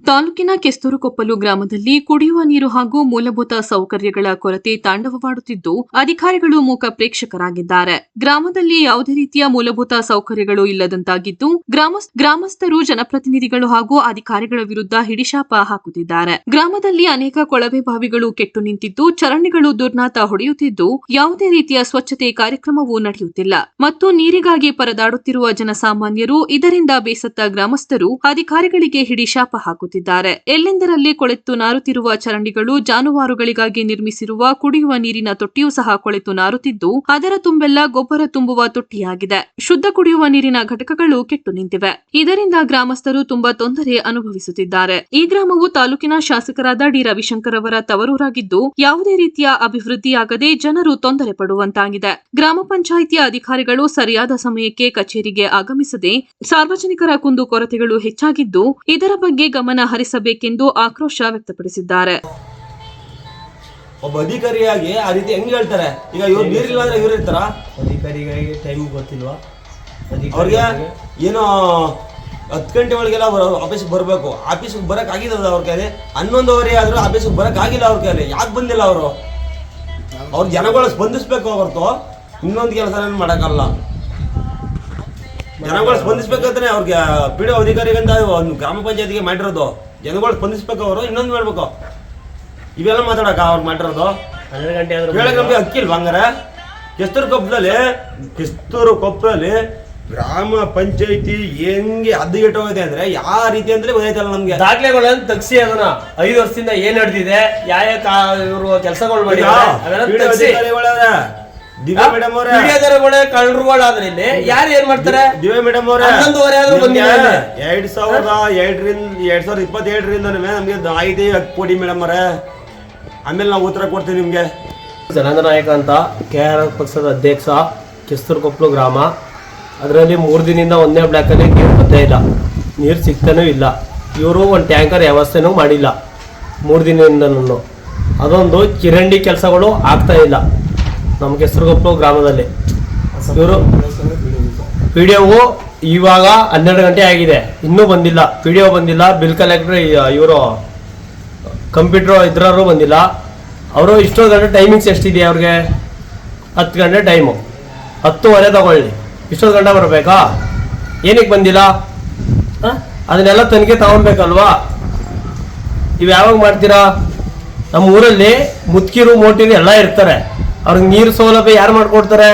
ತಾಲೂಕಿನ ಕೆಸ್ತೂರುಕೊಪ್ಪಲು ಗ್ರಾಮದಲ್ಲಿ ಕುಡಿಯುವ ನೀರು ಹಾಗೂ ಮೂಲಭೂತ ಸೌಕರ್ಯಗಳ ಕೊರತೆ ತಾಂಡವವಾಡುತ್ತಿದ್ದು ಅಧಿಕಾರಿಗಳು ಮೂಕ ಪ್ರೇಕ್ಷಕರಾಗಿದ್ದಾರೆ. ಗ್ರಾಮದಲ್ಲಿ ಯಾವುದೇ ರೀತಿಯ ಮೂಲಭೂತ ಸೌಕರ್ಯಗಳು ಇಲ್ಲದಂತಾಗಿದ್ದು ಗ್ರಾಮಸ್ಥರು ಜನಪ್ರತಿನಿಧಿಗಳು ಹಾಗೂ ಅಧಿಕಾರಿಗಳ ವಿರುದ್ಧ ಹಿಡಿಶಾಪ ಹಾಕುತ್ತಿದ್ದಾರೆ. ಗ್ರಾಮದಲ್ಲಿ ಅನೇಕ ಕೊಳವೆ ಬಾವಿಗಳು ಕೆಟ್ಟು ನಿಂತಿದ್ದು ಚರಂಡಿಗಳು ದುರ್ನಾತ ಹೊಡೆಯುತ್ತಿದ್ದು ಯಾವುದೇ ರೀತಿಯ ಸ್ವಚ್ಛತೆ ಕಾರ್ಯಕ್ರಮವೂ ನಡೆಯುತ್ತಿಲ್ಲ ಮತ್ತು ನೀರಿಗಾಗಿ ಪರದಾಡುತ್ತಿರುವ ಜನಸಾಮಾನ್ಯರು ಇದರಿಂದ ಬೇಸತ್ತ ಗ್ರಾಮಸ್ಥರು ಅಧಿಕಾರಿಗಳಿಗೆ ಹಿಡಿಶಾಪ ಹಾಕುತ್ತಿದ್ದಾರೆ. ಎಲ್ಲೆಂದರಲ್ಲಿ ಕೊಳೆತು ನಾರುತ್ತಿರುವ ಚರಂಡಿಗಳು, ಜಾನುವಾರುಗಳಿಗಾಗಿ ನಿರ್ಮಿಸಿರುವ ಕುಡಿಯುವ ನೀರಿನ ತೊಟ್ಟಿಯೂ ಸಹ ಕೊಳೆತು ನಾರುತ್ತಿದ್ದು ಅದರ ತುಂಬೆಲ್ಲ ಗೊಬ್ಬರ ತುಂಬುವ ತೊಟ್ಟಿಯಾಗಿದೆ. ಶುದ್ಧ ಕುಡಿಯುವ ನೀರಿನ ಘಟಕಗಳು ಕೆಟ್ಟು ನಿಂತಿವೆ. ಇದರಿಂದ ಗ್ರಾಮಸ್ಥರು ತುಂಬಾ ತೊಂದರೆ ಅನುಭವಿಸುತ್ತಿದ್ದಾರೆ. ಈ ಗ್ರಾಮವು ತಾಲೂಕಿನ ಶಾಸಕರಾದ ಡಿ ರವಿಶಂಕರ್ ಅವರ ತವರೂರಾಗಿದ್ದು ಯಾವುದೇ ರೀತಿಯ ಅಭಿವೃದ್ಧಿಯಾಗದೆ ಜನರು ತೊಂದರೆ ಪಡುವಂತಾಗಿದೆ. ಗ್ರಾಮ ಪಂಚಾಯಿತಿಯ ಅಧಿಕಾರಿಗಳು ಸರಿಯಾದ ಸಮಯಕ್ಕೆ ಕಚೇರಿಗೆ ಆಗಮಿಸದೆ ಸಾರ್ವಜನಿಕರ ಕುಂದು ಕೊರತೆಗಳು ಹೆಚ್ಚಾಗಿದ್ದು ಇದರ ಬಗ್ಗೆ ಗಮನ ಹರಿಸಬೇಕೆಂದು ಆಕ್ರೋಶ ವ್ಯಕ್ತಪಡಿಸಿದ್ದಾರೆ. ಒಬ್ಬ ಅಧಿಕಾರಿಯಾಗಿ ಆ ರೀತಿ ಹೆಂಗ್ ಹೇಳ್ತಾರೆ? ಈಗ ಇವ್ರು ನೀರಿಲ್ಲ ಅಂದ್ರೆ ಇವ್ರು ಇರ್ತಾರ? ಅಧಿಕಾರಿಗಳಿಗೆ ಟೈಮ್ ಗೊತ್ತಿಲ್ವಾ? ಅವ್ರಿಗೆ ಏನೋ 10 ಗಂಟೆ ಒಳಗೆಲ್ಲ ಆಫೀಸ್ಗೆ ಬರಬೇಕು. ಆಫೀಸ್ಗೆ ಬರಕ್ ಆಗಿಲ್ಲ ಅವ್ರ ಕೈಲಿ. 11:15 ಆದ್ರೂ ಆಫೀಸ್ಗೆ ಬರಕ್ ಆಗಿಲ್ಲ ಅವ್ರ ಕೈಲಿ. ಯಾಕೆ ಬಂದಿಲ್ಲ ಅವರು? ಅವ್ರ ಜನಗಳು ಸ್ಪಂದಿಸ್ಬೇಕು ಹೊರತು ಇನ್ನೊಂದು ಕೆಲಸ ಮಾಡಕ್ಕಲ್ಲ. ಜನಗಳು ಸ್ಪಂದಿಸ್ಬೇಕಂತಾನೆ ಅವ್ರಿಗೆ ಪಿಡಿಒ ಅಧಿಕಾರಿಗಂತ ಒಂದು ಗ್ರಾಮ ಪಂಚಾಯತಿಗೆ ಮಾಡಿರೋದು. ಜನಗಳು ಸ್ಪಂದಿಸ್ಬೇಕು, ಅವರು ಇನ್ನೊಂದು ಮಾಡ್ಬೇಕು. ಇವೆಲ್ಲ ಮಾತಾಡಕ ಅವ್ರು ಮಾಡಿರೋದು 12 ಗಂಟೆ ಆದ್ರೂ ನಮ್ಗೆ ಅಕ್ಕಿಲ್ವಾ? ಹಂಗಾರೆ ಕೆಸ್ತೂರು ಕೊಪ್ಪಲಲ್ಲಿ ಗ್ರಾಮ ಪಂಚಾಯತಿ ಹೆಂಗೆ ಹದಗೆಟ್ಟೋಗಿದೆ ಅಂದ್ರೆ ಯಾವ ರೀತಿ ಅಂದ್ರೆ ಗೊತ್ತಾಯ್ತಲ್ಲ ನಮ್ಗೆ. ದಾಖಲೆಗಳನ್ನ ತಗ್ಸಿ ಅದನ್ನ 5 ವರ್ಷದಿಂದ ಏನ್ ನಡೆದಿದೆ, ಯಾವ ಇವರು ಕೆಲಸಗಳು ಮಾಡಿದ್ದಾರೆ, ದಿವ್ಯಾ ಮೇಡಮ್ ಅವರೇ ಕಳ್ಳರುಗಳಾದ್ರೆ ಇಲ್ಲಿ ಯಾರು ಏನ್ ಮಾಡ್ತಾರೆ? ದಿವ್ಯಾ ಮೇಡಮ್ ಅವರೇ 2027ರಿಂದ ನಮ್ಗೆ ಮಾಹಿತಿ ಕೊಡಿ ಮೇಡಮ್ ಅವರೇ, ಆಮೇಲೆ ನಾವು ಉತ್ತರ ಕೊಡ್ತೀವಿ ನಿಮ್ಗೆ. ಜನಾರ್ದನ ನಾಯಕ ಅಂತ KRS ಪಕ್ಷದ ಅಧ್ಯಕ್ಷ, ಕೆಸ್ತೂರುಕೊಪ್ಪಲು ಗ್ರಾಮ. ಅದರಲ್ಲಿ 3 ದಿನದಿಂದ ಒಂದೇ ಬ್ಲಾಕಲ್ಲಿ ನೀರು ಬರ್ತಾ ಇಲ್ಲ, ನೀರು ಸಿಗ್ತಾನೂ ಇಲ್ಲ. ಇವರು ಒಂದು ಟ್ಯಾಂಕರ್ ವ್ಯವಸ್ಥೆನೂ ಮಾಡಿಲ್ಲ 3 ದಿನದಿಂದನೂ. ಅದೊಂದು ಕಿರಂಡಿ ಕೆಲಸಗಳು ಆಗ್ತಾ ಇಲ್ಲ ನಮ್ಮ ಕೆಸ್ತೂರುಕೊಪ್ಪಲು ಗ್ರಾಮದಲ್ಲಿ. ಇವರು PDO ಇವಾಗ 12 ಗಂಟೆ ಆಗಿದೆ, ಇನ್ನೂ ಬಂದಿಲ್ಲ. PDO ಬಂದಿಲ್ಲ, ಬಿಲ್ ಕಲೆಕ್ಟರ್ ಇವರು ಕಂಪ್ಯೂಟರ್ ಇದ್ರೂ ಬಂದಿಲ್ಲ. ಅವರು ಇಷ್ಟೊಂದು ಗಂಟೆ ಟೈಮಿಂಗ್ಸ್ ಎಷ್ಟಿದೆ ಅವ್ರಿಗೆ? 10 ಗಂಟೆ ಟೈಮು, 10:15 ತಗೊಳ್ಳಿ. ಇಷ್ಟೊಂದು ಗಂಟೆ ಬರಬೇಕಾ? ಏನಕ್ಕೆ ಬಂದಿಲ್ಲ? ಅದನ್ನೆಲ್ಲ ತನಿಖೆ ತಗೊಳ್ಬೇಕಲ್ವಾ? ಇವು ಯಾವಾಗ ಮಾಡ್ತೀರಾ? ನಮ್ಮ ಊರಲ್ಲಿ ಮುತ್ಕಿರು ಮೋಟಿರು ಎಲ್ಲ ಇರ್ತಾರೆ. ಅವ್ರಿಗೆ ನೀರು ಸೌಲಭ್ಯ ಯಾರು ಮಾಡ್ಕೊಡ್ತಾರೆ?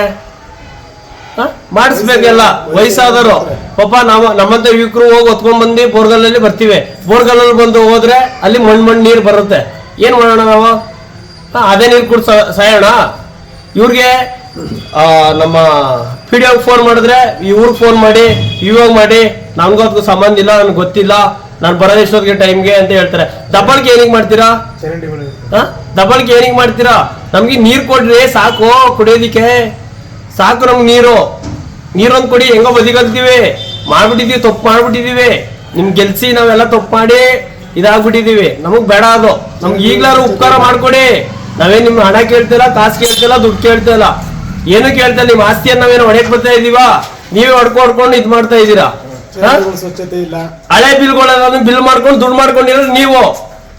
ಮಾಡಿಸ್ಬೇಕೆಲ್ಲ. ವಯಸ್ಸಾದವರು ಪಾಪ ನಮ್ಮಂತ ಯುವಕರು ಹೋಗಿ ಹೊತ್ಕೊಂಡ್ಬಂದು ಬೋರ್ಗಲ್ಲಲ್ಲಿ ಬರ್ತೀವಿ. ಬೋರ್ಗಲ್ಲಲ್ಲಿ ಬಂದು ಹೋದ್ರೆ ಅಲ್ಲಿ ಮಣ್ಣು ನೀರು ಬರುತ್ತೆ. ಏನು ಮಾಡೋಣ ನಾವು? ಅದೇ ನೀರು ಕುಡ್ ಸಾಯೋಣ? ಇವ್ರಿಗೆ ನಮ್ಮ PDO ಫೋನ್ ಮಾಡಿದ್ರೆ ಇವ್ರಿಗೆ ಫೋನ್ ಮಾಡಿ, ಇವಾಗ ಮಾಡಿ, ನನ್ಗೂ ಅದಕ್ಕೂ ಸಂಬಂಧ ಇಲ್ಲ, ನನ್ಗೆ ಗೊತ್ತಿಲ್ಲ, ನಾನು ಬರೋದು ಎಷ್ಟೊತ್ತಿಗೆ ಟೈಮ್ಗೆ ಅಂತ ಹೇಳ್ತಾರೆ. ದಬ್ಬಳಿಕೆ ಏನಿಗೆ ಮಾಡ್ತೀರಾ? ದಬ್ಬಳಿಕೆ ಏನಿಗೆ ಮಾಡ್ತೀರಾ? ನಮ್ಗೆ ನೀರು ಕೊಡ್ರಿ ಸಾಕು, ಕುಡಿಯೋದಿಕ್ಕೆ ಸಾಕು. ನಮ್ಗೆ ನೀರೊಂದು ಕೊಡಿ. ಹೆಂಗೋ ಬದಿಗಲ್ತೀವಿ, ಮಾಡ್ಬಿಟ್ಟಿದೀವಿ, ತಪ್ಪು ಮಾಡ್ಬಿಟ್ಟಿದೀವಿ. ನಿಮ್ಗೆ ಗೆಲ್ಸಿ ನಾವೆಲ್ಲ ತಪ್ಪು ಮಾಡಿ ಇದಾಗ್ಬಿಟ್ಟಿದೀವಿ. ನಮಗ್ ಬೇಡ ಅದು. ನಮ್ಗೆ ಈಗ್ಲಾರು ಉಪಕಾರ ಮಾಡ್ಕೊಡಿ. ನಾವೇನ್ ನಿಮ್ ಹಣ ಕೇಳ್ತಿಲ್ಲ, ಕಾಸು ಕೇಳ್ತಿಲ್ಲ, ದುಡ್ಡು ಕೇಳ್ತಿಲ್ಲ, ಏನು ಕೇಳ್ತಿಲ್ಲ. ನಿಮ್ ಆಸ್ತಿಯನ್ನು ನಾವೇನು ಹೊಡೆಯಕ್ ಬರ್ತಾ ಇದೀವಾ? ನೀವೇ ಹೊಡ್ಕೊಂಡು ಇದ್ ಮಾಡ್ತಾ ಇದೀರಾ. ಸ್ವಚ್ಛತೆ ಇಲ್ಲ. ಹಳೆ ಬಿಲ್ಗಳನ್ನ ಬಿಲ್ ಮಾಡ್ಕೊಂಡು ದುಡ್ಡು ಮಾಡ್ಕೊಂಡಿರೋ ನೀವು.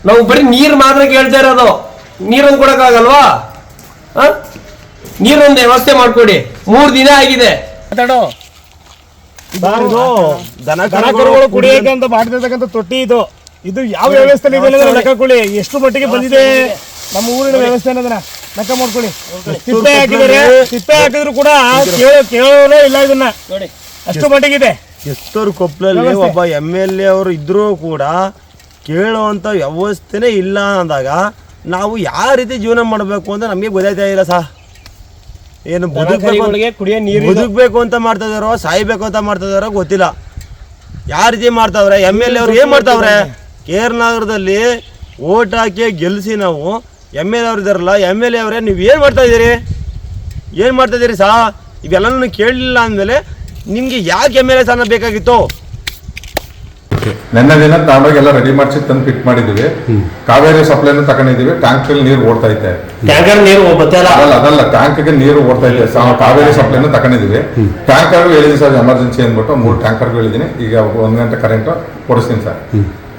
ನಾವು ಬರೀ ನೀರ್ ಮಾತ್ರ ಕೇಳ್ತಾ ಇರೋದು. ನೀರೊಂದು ಕೊಡಕ್ಕಾಗಲ್ವಾ? ನೀರೊಂದು ವ್ಯವಸ್ಥೆ ಮಾಡ್ಕೊಡಿ. 3 ದಿನ ಆಗಿದೆ. ದನಕರುಗಳು ಕುಡಿಯಕ್ಕೆ ಅಂತ ಮಾಡ್ತಿರ್ತಕ್ಕಂಥ ತೊಟ್ಟಿ ಇದು ಯಾವ ವ್ಯವಸ್ಥೆ ಇದೆ ಲೆಕ್ಕ ಕೊಡಿ. ಎಷ್ಟು ಮಟ್ಟಿಗೆ ಬಂದಿದೆ ನಮ್ಮ ಊರಿನ ವ್ಯವಸ್ಥೆ ಅನ್ನೋದನ್ನ ಲೆಕ್ಕ ಮಾಡ್ಕೊಳ್ಳಿ. ತಿಪ್ಪೆ ಹಾಕಿದರೆ, ತಿಪ್ಪೆ ಹಾಕಿದ್ರು ಕೂಡ ಕೇಳೋದೇ ಇಲ್ಲ ಇದನ್ನ, ಅಷ್ಟು ಮಟ್ಟಿಗಿದೆ. ಕೆಸ್ತೂರುಕೊಪ್ಪಲಲ್ಲಿ ಒಬ್ಬ MLA ಅವರು ಇದ್ರೂ ಕೂಡ ಕೇಳುವಂತ ವ್ಯವಸ್ಥೆನೇ ಇಲ್ಲ ಅಂದಾಗ ನಾವು ಯಾವ ರೀತಿ ಜೀವನ ಮಾಡಬೇಕು ಅಂತ ನಮಗೆ ಗೊತ್ತಾಯ್ತಾ ಇಲ್ಲ ಸಹ. ಏನು ಬದುಕಬೇಕು ಅಂತ ಮಾಡ್ತಾ ಇದಾರೋ, ಸಾಯ್ಬೇಕು ಅಂತ ಮಾಡ್ತಾ ಇದಾರೋ ಗೊತ್ತಿಲ್ಲ. ಯಾವ ರೀತಿ ಮಾಡ್ತಾವ್ರೆ MLA ಅವ್ರು? ಏನ್ ಮಾಡ್ತಾವ್ರೆ? KR ನಗರದಲ್ಲಿ ಓಟ್ ಹಾಕಿ ಗೆಲ್ಸಿ ನಾವು MLA ಅವ್ರು ಇದಾರಲ್ಲ, MLA ಅವರೇ ನೀವು ಏನು ಮಾಡ್ತಾ ಇದ್ದೀರಿ ಸಹ? ಇವೆಲ್ಲನೂ ಕೇಳಲಿಲ್ಲ ಅಂದಮೇಲೆ ನಿಮ್ಗೆ ಯಾಕೆ MLA ಸ್ಥಾನ ಬೇಕಾಗಿತ್ತು? ನೆನ್ನೆ ದಿನ ತಾವಾಗೆಲ್ಲ ರೆಡಿ ಮಾಡಿಸಿ ತಂದು ಫಿಟ್ ಮಾಡಿದೀವಿ. ಕಾವೇರಿ ಸಪ್ಲೈನು ತಗೊಂಡಿದೀವಿ. ಟ್ಯಾಂಕ್ ನೀರು ಓಡ್ತಾ ಐತೆ. ಟ್ಯಾಂಕರ್ ನೀರು ಅದಲ್ಲ, ಟ್ಯಾಂಕ್ಗೆ ನೀರು ಓಡ್ತಾ ಇದೆ. ಕಾವೇರಿ ಸಪ್ಲೈನು ತಗೊಂಡಿದೀವಿ. ಟ್ಯಾಂಕರ್ ಹೇಳಿದೀನಿ ಸರ್, ಎಮರ್ಜೆನ್ಸಿ ಅಂದ್ಬಿಟ್ಟು 3 ಟ್ಯಾಂಕರ್ಗಳು ಹೇಳಿದೀನಿ. ಈಗ 1 ಗಂಟೆ ಕರೆಂಟ್ ಕೊಡಿಸ್ತೀನಿ ಸರ್.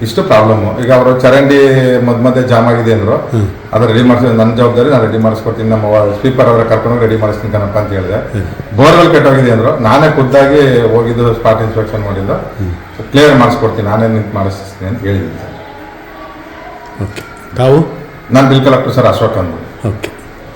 ಇಷ್ಟು ಪ್ರಾಬ್ಲಮ್. ಈಗ ಅವರು ಚರಂಡಿ ಮಧ್ಯೆ ಜಾಮ್ ಆಗಿದೆ ಅಂದ್ರು, ಅದು ರೆಡಿ ಮಾಡಿಸಿ ನನ್ನ ಜವಾಬ್ದಾರಿ, ನಾನು ರೆಡಿ ಮಾಡಿಸ್ಕೊಡ್ತೀನಿ, ನಮ್ಮ ಸ್ಪೀಕರ್ ಅವರ ಕರ್ಕೊಂಡು ರೆಡಿ ಮಾಡಿಸ್ತೀನಿ ಕಣಪ್ಪ ಅಂತ ಹೇಳಿದೆ. ಬೋರ್ವೆಲ್ ಕೆಟ್ಟೋಗಿದೆ ಅಂದ್ರು, ನಾನೇ ಖುದ್ದಾಗಿ ಹೋಗಿದ್ದು ಸ್ಪಾಟ್ ಇನ್ಸ್ಪೆಕ್ಷನ್ ಮಾಡಿದ್ದು, ಕ್ಲಿಯರ್ ಮಾಡಿಸ್ಕೊಡ್ತೀನಿ, ನಾನೇ ನಿಂತು ಮಾಡಿಸ್ತೀನಿ ಅಂತ ಹೇಳಿದ್ದೀನಿ ಸರ್. ಓಕೆ, ತಾವು? ನಾನು ಬಿಲ್ ಕಲೆಕ್ಟರ್ ಸರ್, ಅಶೋಕ್ ಅಂದ್ರು. ಓಕೆ.